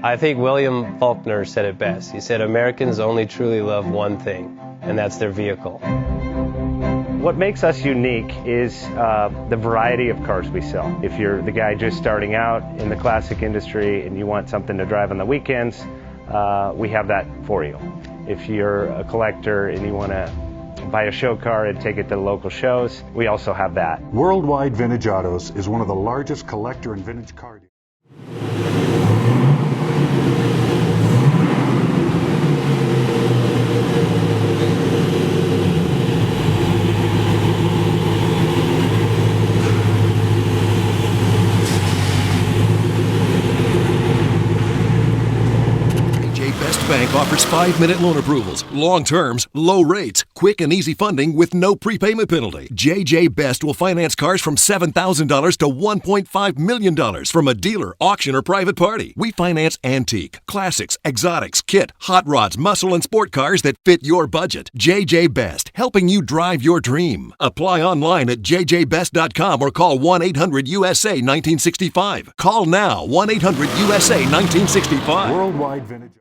I think William Faulkner said it best. He said, Americans only truly love one thing, and that's their vehicle. What makes us unique is the variety of cars we sell. If you're the guy just starting out in the classic industry and you want something to drive on the weekends, we have that for you. If you're a collector and you want to buy a show car and take it to the local shows, we also have that. Worldwide Vintage Autos is one of the largest collector and vintage car dealers. Bank offers 5-minute loan approvals, long terms, low rates, quick and easy funding with no prepayment penalty. JJ Best will finance cars from $7,000 to $1.5 million from a dealer, auction, or private party. We finance antique, classics, exotics, kit, hot rods, muscle, and sport cars that fit your budget. JJ Best, helping you drive your dream. Apply online at jjbest.com or call 1-800-USA-1965. Call now, 1-800-USA-1965. Worldwide Vintage.